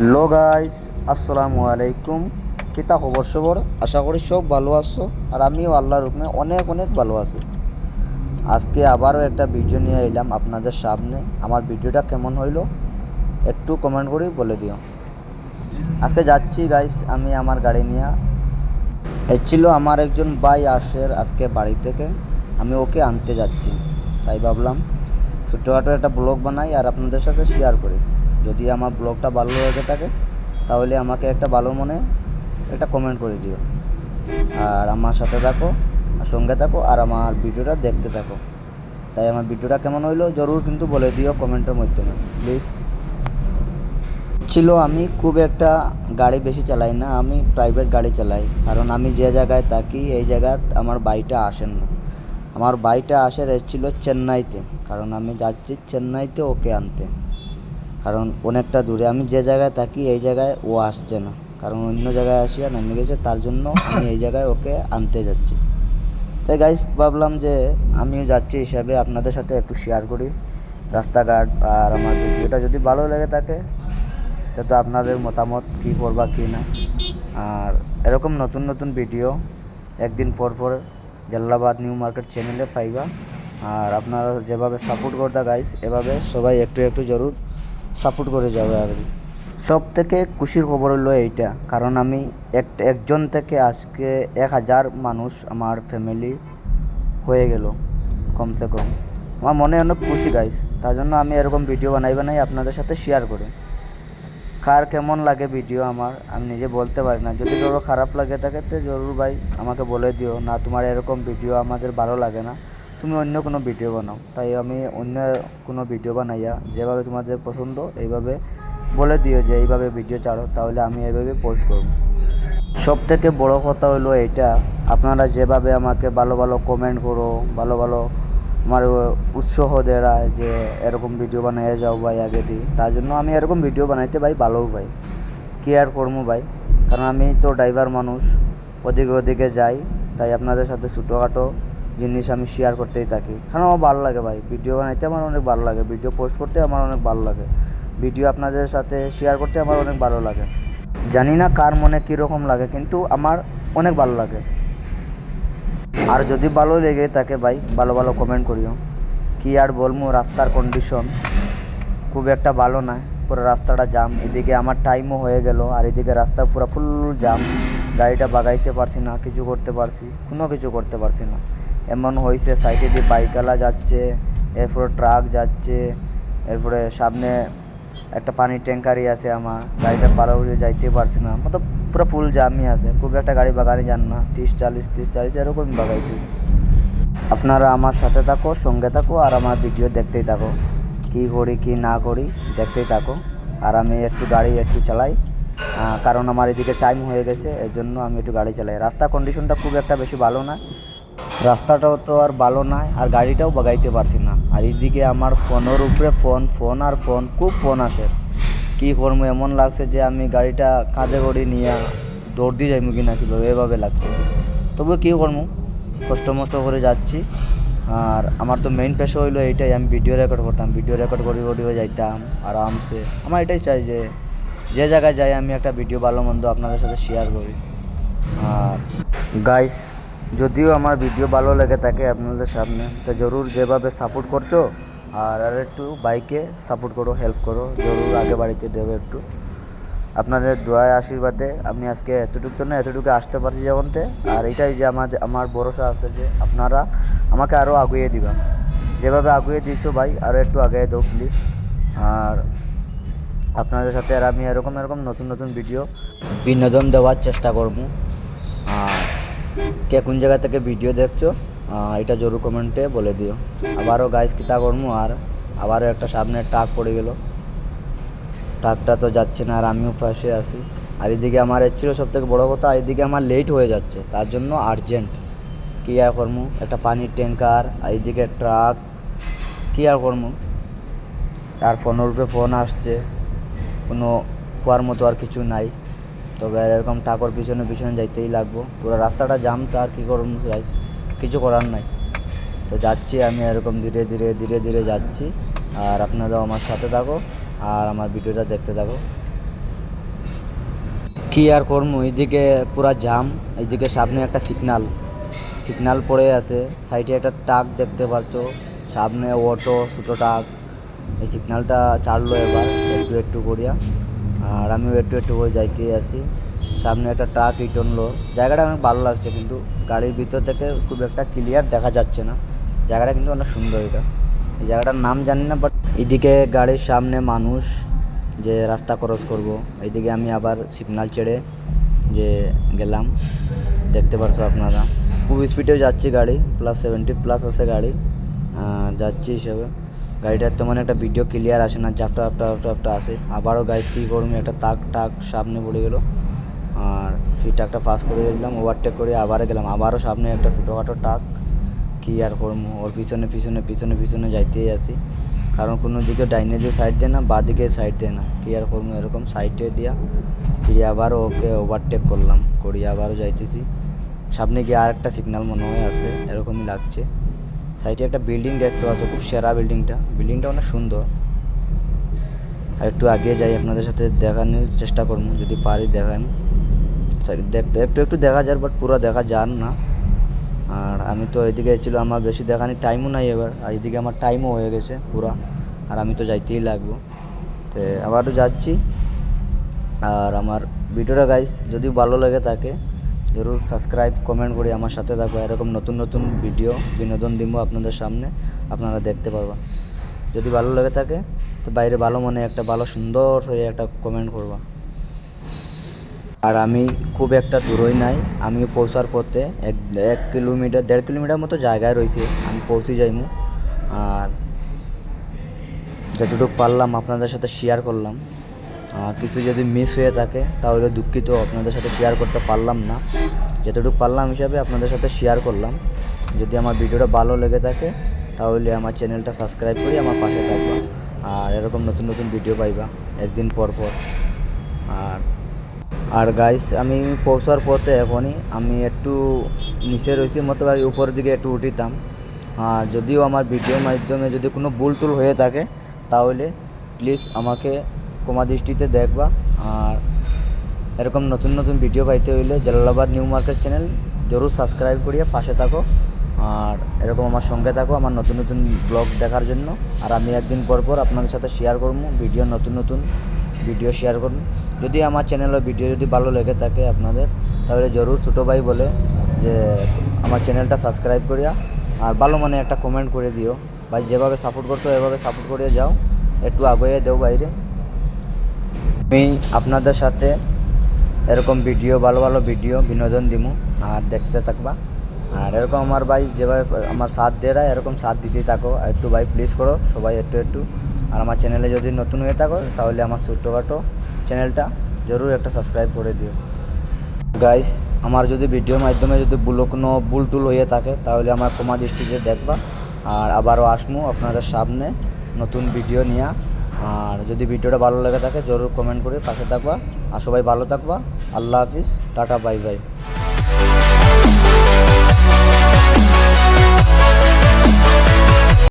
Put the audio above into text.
Hello guys, আসসালামু আলাইকুম। কিতা খবর সবর? আশা করি সব ভালো আছো, আর আমিও আল্লাহর হুকমে অনেক অনেক ভালো আছি। আজকে আবারও একটা ভিডিও নিয়ে এলাম আপনাদের সামনে। আমার ভিডিওটা কেমন হইলো একটু কমেন্ট করে বলে দিও। আজকে যাচ্ছি গাইস আমি আমার গাড়ি নিয়ে। ছিল আমার একজন ভাই আসের আজকে বাড়ি থেকে, আমি ওকে আনতে যাচ্ছি। তাই ভাবলাম ছোটোখাটো একটা ব্লগ বানাই আর আপনাদের সাথে শেয়ার করি। যদি আমার ব্লগটা ভালো লেগে থাকে তাহলে আমাকে একটা ভালো মনে একটা কমেন্ট করে দিও, আর আমার সাথে থাকো আর সঙ্গে থাকো আর আমার ভিডিওটা দেখতে থাকো। তাই আমার ভিডিওটা কেমন হইলো জরুর কিন্তু বলে দিও কমেন্টের মাধ্যমে প্লিজ। আমি খুব একটা গাড়ি বেশি চালাই না, আমি প্রাইভেট গাড়ি চালাই, কারণ আমি যে জায়গায় থাকি এই জায়গায় আমার বাইকটা আসেন না। আমার বাইকটা আসে এসেছিলো চেন্নাইতে, কারণ আমি যাচ্ছি চেন্নাইতে ওকে আনতে। কারণ অনেকটা দূরে, আমি যে জায়গায় থাকি এই জায়গায় ও আসছে না, কারণ অন্য জায়গায় আসিয়া নামে গেছে, তার জন্য আমি এই জায়গায় ওকে আনতে যাচ্ছি। তাই গাইস ভাবলাম যে আমিও যাচ্ছি হিসাবে আপনাদের সাথে একটু শেয়ার করি রাস্তাঘাট। আর আমার ভিডিওটা যদি ভালো লেগে থাকে তো আপনাদের মতামত কী করবা কী না। আর এরকম নতুন নতুন ভিডিও একদিন পর পর জালালাবাদ নিউ মার্কেট চ্যানেলে পাইবা। আর আপনারা যেভাবে সাপোর্ট করতা গাইস, এভাবে সবাই একটু একটু জরুর সাপোর্ট করে যাবে আর কি। সব থেকে খুশির খবর হলো এইটা, কারণ আমি একজন থেকে আজকে 1000 মানুষ আমার ফ্যামিলি হয়ে গেল কমসে কম। আমার মনে অনেক খুশি গাইস, তার জন্য আমি এরকম ভিডিও বানাই আপনাদের সাথে শেয়ার করে। কার কেমন লাগে ভিডিও আমার আমি নিজে বলতে পারি না। যদি কারো খারাপ লাগে থাকে তো জরুর ভাই আমাকে বলে দিও, না তোমার এরকম ভিডিও আমাদের ভালো লাগে না, তুমি অন্য কোনো ভিডিও বানাও। তাই আমি অন্য কোনো ভিডিও বানাইয়া যেভাবে তোমাদের পছন্দ এইভাবে বলে দিও যে এইভাবে ভিডিও ছাড়ো, তাহলে আমি এইভাবে পোস্ট করব। সব থেকে বড় কথা হলো এইটা, আপনারা যেভাবে আমাকে ভালো ভালো কমেন্ট করো, ভালো ভালো আমার উৎসাহ দেয় যে এরকম ভিডিও বানাইয়া যাও ভাই আগে দিই, তার জন্য আমি এরকম ভিডিও বানাইতে ভাই ভালোও ভাই কি আর করবো ভাই। কারণ আমি তো ড্রাইভার মানুষ, ওদিকে ওদিকে যাই, তাই আপনাদের সাথে ছোটোখাটো জিনিস আমি শেয়ার করতেই থাকি। কারণ আমার ভালো লাগে ভাই ভিডিও বানাইতে, আমার অনেক ভালো লাগে ভিডিও পোস্ট করতে, আমার অনেক ভালো লাগে ভিডিও আপনাদের সাথে শেয়ার করতে, আমার অনেক ভালো লাগে। জানি না কার মনে কীরকম লাগে, কিন্তু আমার অনেক ভালো লাগে। আর যদি ভালো লেগে থাকে ভাই ভালো ভালো কমেন্ট করিও। কি আর বলবো, রাস্তার কন্ডিশন খুব একটা ভালো নয়, পুরো রাস্তাটা জাম। এদিকে আমার টাইমও হয়ে গেল আর এদিকে রাস্তা পুরো ফুল জাম, গাড়িটা বাগাইতে পারছি না, কিছু করতে পারছি কোনো কিছু করতে পারছি না। এমন হয়েছে সাইডে দিয়ে বাইকওয়ালা যাচ্ছে, এরপরে ট্রাক যাচ্ছে, এরপরে সামনে একটা পানির ট্যাঙ্কারই আছে, আমার গাড়িটা পার হয়ে যাইতে পারছি না, মতলব পুরো ফুল জামই আছে। খুব একটা গাড়ি বাগানে যান না, 30-40 এরকম বাগাইতেছে। আপনারা আমার সাথে থাকো, সঙ্গে থাকো, আর আমার ভিডিও দেখতেই থাকো, কী করি কী না করি দেখতেই থাকো। আর আমি একটু গাড়ি একটু চালাই, কারণ আমার এদিকে টাইম হয়ে গেছে, এর জন্য আমি একটু গাড়ি চালাই। রাস্তার কন্ডিশনটা খুব একটা বেশি ভালো না, রাস্তাটাও তো আর ভালো নয়, আর গাড়িটাও বাগাইতে পারছি না। আর এদিকে আমার ফোনের উপরে ফোন ফোন আর ফোন, খুব ফোন আসে। কী করবো, এমন লাগছে যে আমি গাড়িটা কাঁধে করে নিয়ে দৌড় দিয়ে যাইমু কি না কীভাবে এভাবে লাগছে। তবু কী করবো, কষ্ট মষ্ট করে যাচ্ছি। আর আমার তো মেইন পেশা হইলো এইটাই, আমি ভিডিও রেকর্ড করতাম, ভিডিও রেকর্ড করে করে যাইতাম আরামসে। আমার এটাই চাই যে যে জায়গায় যাই আমি একটা ভিডিও ভালো মন্দ আপনাদের সাথে শেয়ার করি। আর গাইস, যদিও আমার ভিডিও ভালো লেগে থাকে আপনাদের সামনে, তো জরুর যেভাবে সাপোর্ট করছো আর একটু বাইকে সাপোর্ট করো, হেল্প করো, জরুর আগে বাড়িতে দেবে একটু। আপনাদের দোয়ায় আশীর্বাদে আমি আজকে এতটুকু আসতে পারছি যেমনতে। আর এটাই যে আমার ভরসা আছে যে আপনারা আমাকে আরও আগুয়ে দিবা, যেভাবে আগুয়ে দিয়েছো ভাই আরও একটু আগুয়ে দাও প্লিজ। আর আপনাদের সাথে আর আমি এরকম নতুন নতুন ভিডিও বিনোদন দেওয়ার চেষ্টা করবো। আর কে কোন জায়গা থেকে ভিডিও দেখছো এটা জরুর কমেন্টে বলে দিও। আবারও গাইস কিতা করবো, আর আবারও একটা সামনে ট্রাক পড়ে গেল, ট্রাকটা তো যাচ্ছে না আর আমিও পাশে আছি। আর এদিকে আমার ছিল সবথেকে বড়ো কথা, এদিকে আমার লেট হয়ে যাচ্ছে, তার জন্য আর্জেন্ট কী আর করবো, একটা পানির ট্যাঙ্কার আর এদিকে ট্রাক, কী আর করবো। আর ফোনের উপরে ফোন আসছে, কোনো খোয়ার মতো আর কিছু নাই। তবে এরকম টাকার পিছনে পিছনে যাইতেই লাগবো, পুরো রাস্তাটা জাম, তো আর কী করবো গাইস, কিছু করার নাই। তো যাচ্ছি আমি এরকম ধীরে ধীরে ধীরে ধীরে যাচ্ছি। আর আপনারাও আমার সাথে থাকো আর আমার ভিডিওটা দেখতে থাকো। কি আর করবো, এইদিকে পুরা জাম, এইদিকে সামনে একটা সিগনাল পড়ে আছে, সাইডে একটা ট্রাক দেখতে পাচ্ছ, সামনে অটো ছোটো ট্রাক। এই সিগনালটা ছাড়লো এবার একটু একটু করিয়া, আর আমিও একটু একটু করে যাইতে আছি। সামনে একটা ট্রাক টানলো, জায়গাটা অনেক ভালো লাগছে, কিন্তু গাড়ির ভিতর থেকে খুব একটা ক্লিয়ার দেখা যাচ্ছে না। জায়গাটা কিন্তু অনেক সুন্দর। এই জায়গাটার নাম জানি না, বাট এদিকে গাড়ির সামনে মানুষ যে রাস্তা ক্রস করব, এইদিকে আমি আবার সিগনাল ছেড়ে যে গেলাম, দেখতে পারছো আপনারা। খুব স্পিডেও যাচ্ছি, গাড়ি +70+ আছে গাড়ি, যাচ্ছি হিসাবে। গাড়িটার তেমন একটা ভিডিও ক্লিয়ার আসে না, জাফটা আফটা আসে। আবারও গাইজ কী করবো, একটা টাক সামনে পড়ে গেলো, আর সেই ট্রাকটা পাস করে দিলাম, ওভারটেক করে আবার গেলাম। আবারও সামনে একটা ছোটোখাটো ট্রাক, কী আর করবো, ওর পিছনে যাইতেই আছি, কারণ কোনো দিকে ডাইনে দিয়ে সাইড দেয় না, বা দিকে সাইড দেয় না। কী আর করবো, এরকম সাইডে দিয়া ফিরে আবারও ওকে ওভারটেক করলাম, করিয়ে আবারও যাইতেছি। সামনে গিয়ে আর একটা সিগন্যাল মনে হয় আছে, এরকমই লাগছে। সাইডে একটা বিল্ডিং দেখতে পাচ্ছ, খুব সেরা বিল্ডিংটা অনেক সুন্দর। আর একটু আগে যাই, আপনাদের সাথে দেখানোর চেষ্টা করবো, যদি পারি দেখান। দেখতে একটু দেখা যায়, বাট পুরো দেখা যান না। আর আমি তো এদিকে ছিল, আমার বেশি দেখানোর টাইমও নাই এবার, আর এদিকে আমার টাইমও হয়ে গেছে পুরা, আর আমি তো যাইতেই লাগবো। তো আবারও যাচ্ছি। আর আমার ভিডিওটা গাইস যদি ভালো লাগে থাকে, জরুর সাবস্ক্রাইব কমেন্ট করে আমার সাথে থাকবো। এরকম নতুন ভিডিও বিনোদন দিব আপনাদের সামনে, আপনারা দেখতে পারবা। যদি ভালো লাগে থাকে তো বাইরে ভালো মনে একটা ভালো সুন্দর হয়ে একটা কমেন্ট করবা। আর আমি খুব একটা দূরই নাই, আমি পৌঁছার পথে 1-1.5 কিলোমিটার মতো জায়গায় রয়েছে, আমি পৌঁছে যাইমু। আর যতটুকু পারলাম আপনাদের সাথে শেয়ার করলাম। কিছু যদি মিস হয়ে থাকে তাহলে দুঃখিত, আপনাদের সাথে শেয়ার করতে পারলাম না। যতটুকু পারলাম হিসাবে আপনাদের সাথে শেয়ার করলাম। যদি আমার ভিডিওটা ভালো লেগে থাকে তাহলে আমার চ্যানেলটা সাবস্ক্রাইব করে আমার পাশে থাকবা, আর এরকম নতুন ভিডিও পাইবা একদিন পর। আর গাইস আমি পৌঁছার পথে এখনই আমি একটু নিচে রয়েছি, মতো উপরের দিকে একটু উঠিতাম। যদিও আমার ভিডিওর মাধ্যমে যদি কোনো ভুল টুল হয়ে থাকে তাহলে প্লিজ আমাকে ক্ষমা দৃষ্টিতে দেখবা। আর এরকম নতুন ভিডিও পাইতে হইলে জালালাবাদ নিউ মার্কেট চ্যানেল জরুর সাবস্ক্রাইব করিয়া পাশে থাকো, আর এরকম আমার সঙ্গে থাকো আমার নতুন ব্লগ দেখার জন্য। আর আমি একদিন পর আপনাদের সাথে শেয়ার করবো ভিডিও, নতুন ভিডিও শেয়ার করুন। যদি আমার চ্যানেলের ভিডিও যদি ভালো লেগে থাকে আপনাদের, তাহলে জরুর ছোটো ভাই বলে যে আমার চ্যানেলটা সাবস্ক্রাইব করিয়া আর ভালো মানে একটা কমেন্ট করে দিও ভাই। যেভাবে সাপোর্ট করতো এভাবে সাপোর্ট করে যাও, একটু আগে দেও বাইরে। আমি আপনাদের সাথে এরকম ভিডিও ভালো ভিডিও বিনোদন দিমু, আর দেখতে থাকবা। আর এরকম আমার ভাই যেভাবে আমার সাথ দেয় এরকম সাথ দিতেই থাকো। একটু ভাই প্লিজ করো সবাই একটু। আর আমার চ্যানেলে যদি নতুন হয়ে থাকো তাহলে আমার ছোট্টখাটো চ্যানেলটা জরুর একটা সাবস্ক্রাইব করে দিও। গাইস আমার যদি ভিডিওর মাধ্যমে যদি কোনো ভুল টুল হয়ে থাকে তাহলে আমার ক্ষমা দৃষ্টিতে দেখবা। আর আবারও আসবো আপনাদের সামনে নতুন ভিডিও নিয়ে। আর যদি ভিডিওটা ভালো লেগে থাকে জরুর কমেন্ট করে পাশে থাকবা। আর সবাই ভালো থাকবা। আল্লাহ হাফিজ, টাটা, বাই বাই।